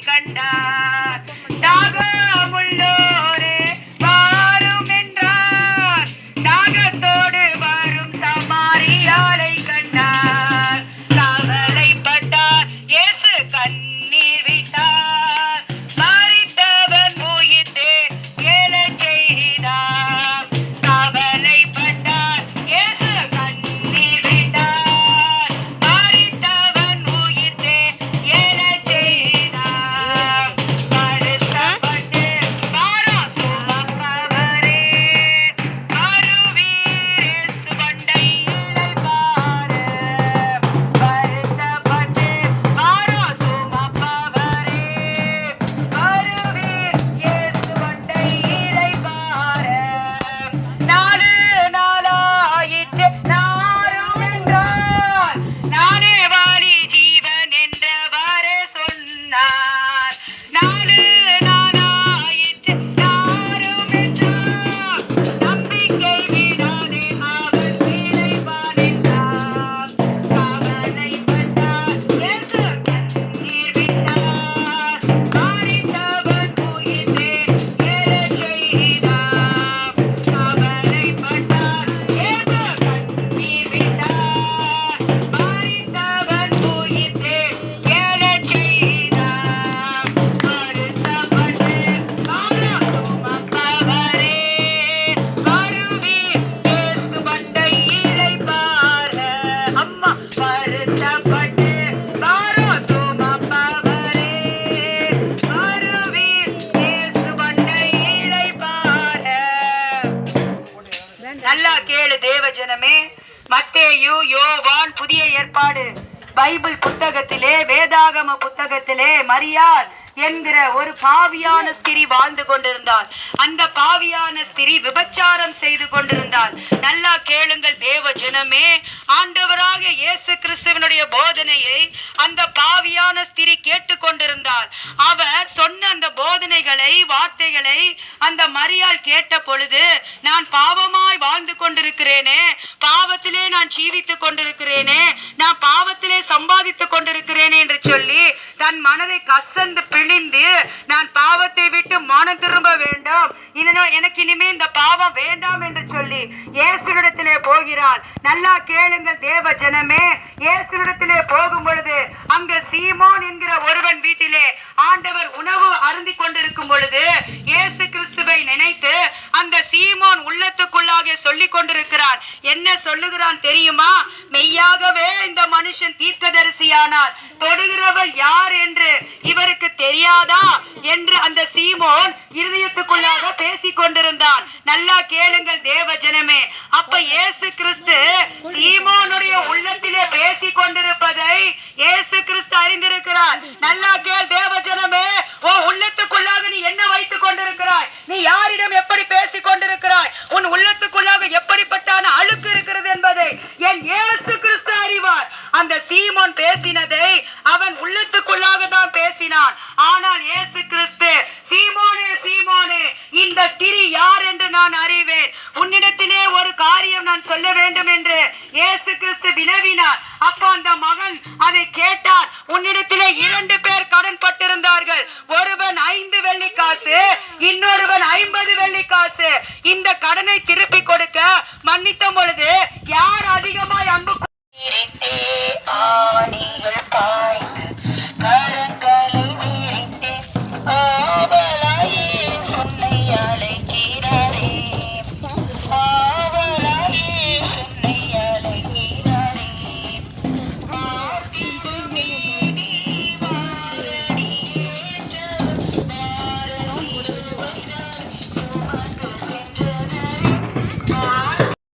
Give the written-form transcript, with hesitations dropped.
கண்டார். தாகமுள்ளோரே வாரும் என்றார். தாகத்தோடு வரும் சமாரியாளை கண்டார். கவலைப்பட்டார், இயேசு கண்ணீர் விட்டார். மரித்தவன் உயிர்த்தே எழச் செய்தார். கவலைப்பட்டார், இயேசு கண்ணீர் விட்டார். மரித்தவன் உயிர்த்தே எழச் செய்தார். வருத்தப்பட்டு பாரம் சுமப்பவரே, வருவீர் இயேசு கொண்டை இளைப்பாற. வருத்தப்பட்டு பாரம் சுமப்பவரே, வருவீர் இயேசு கொண்டை இளைப்பாற. நாலு நாளாயிற்று நாரும் என்றார். நானே வழி ஜீவன் என்றவரே சொன்னார். நாலு நாளாயிற்று நாரும் என்றார். நம்பிக்கை விடாதே அவர் இளைப்பான் என்றார். கவலைப்பட்டார், இயேசு கண்ணீர் விட்டார். மரித்தவன் உயிர்த்தே எழச் செய்தார். கவலைப்பட்டார், இயேசு கண்ணீர் விட்டார். மரித்தவன் உயிர்த்தே எழச் செய்தார். வருத்தப்பட்டு பாரம் சுமப்பவரே, வருவீர் இயேசு கொண்டை இளைப்பாற. அம்மா வருத்தப்பட்டு பாரம் சுமப்பவரே, வருவீர் இயேசு கொண்டை இளைப்பாற. நல்லா கேளு தேவஜனமே. மத்தேயு, யோவான், புதிய ஏற்பாடு பைபிள் புத்தகத்திலே, வேதாகம புத்தகத்திலே மரியாள் என்கிற ஒரு பாவியான ஸ்திரீ வாழ்ந்து கொண்டிருந்தாள். அந்த பாவியான ஸ்திரீ விபச்சாரம் செய்து கொண்டிருந்தாள். நல்லா கேளுங்கள் தேவ ஜனமே. ஆண்டவராக இயேசு கிறிஸ்துவினுடைய போதனையை அந்த பாவியான ஸ்திரீ கேட்டுக்கொண்டிருந்தாள். அவர் சொன்ன அந்த போதனைகளை, வார்த்தைகளை அந்த மரியாள் கேட்ட பொழுது, நான் பாவமாய் வாழ்ந்து கொண்டிருக்கிறேனே, பாவத்திலே நான் ஜீவித்துக் கொண்டிருக்கிறேனே, நான் பாவத்திலே சம்பாதித்துக் கொண்டிருக்கிறேனே என்று சொல்லி தன் மனதை கசந்து பிழிந்து, நான் பாவத்தை விட்டு மனம் திரும்ப வேண்டும், எனக்கு இனிமே இந்த பாவம் வேண்டாம் என்று சொல்லி இயேசுவிடத்திலே போகிறாள். நல்லா கேளுங்கள் தேவ ஜனமே. இயேசுவிடத்திலே போகும் பொழுது அங்க சீமோன் என்கிற ஒருவன் வீட்டிலே ஆண்டவர் உணவு அருந்தி கொண்டிருக்கும் பொழுது இயேசு கிறிஸ்துவை நினைத்து அந்த சீமோன் உள்ளத்துக்குள்ளாக சொல்லிக் கொண்டிருக்கிறான். என்ன சொல்லுகிறான் தெரியுமா? மெய்யாகவே இந்த மனுஷன் தீர்க்கதரிசியானார், தொடுகிறவள் யார் என்று இவருக்கு தெரியாதா என்று அந்த சீமோன் இருதயத்துக்குள்ளாக பேசிக் கொண்டிருந்தான். நல்லா கேளுங்கள் தேவ ஜனமே. அப்ப இயேசு கிறிஸ்து சீமோனுடைய உள்ளத்திலே பேசிக் கொண்டிருப்பதை இயேசு கிறிஸ்து அறிந்திருக்கிறார். நல்லா கேள் தேவ ஜனமே. ஓ உள்ளத்துக்குள்ளாக நீ என்ன வைத்துக் கொண்டிருக்கிறாய்? நீ யாரிடம் எப்படி பேசிக் கொண்டிருக்கிறாய்? உன் உள்ளத்துக்குள்ளாக எப்படிப்பட்டான அழுக்கு இருக்கிறது என்பதை என் இயேசு கிறிஸ்து அறிவார். அந்த சீமோன் பேசினதை அவன் உள்ளத்துக்குள்ளாக தான் பேசினான். ஆனால் இயேசு கிறிஸ்து, சீமோனே சீமோனே, இந்த ஸ்திரீ யார் என்று நான் அறிவேன், உன்னிடத்திலே ஒரு காரியம் நான் சொல்ல வேண்டும் என்று இயேசு கிறிஸ்து வினவினார். அப்போ அந்த மகன் அதை கேட்டார். உன்னிடத்திலே 2 பேர் கடன்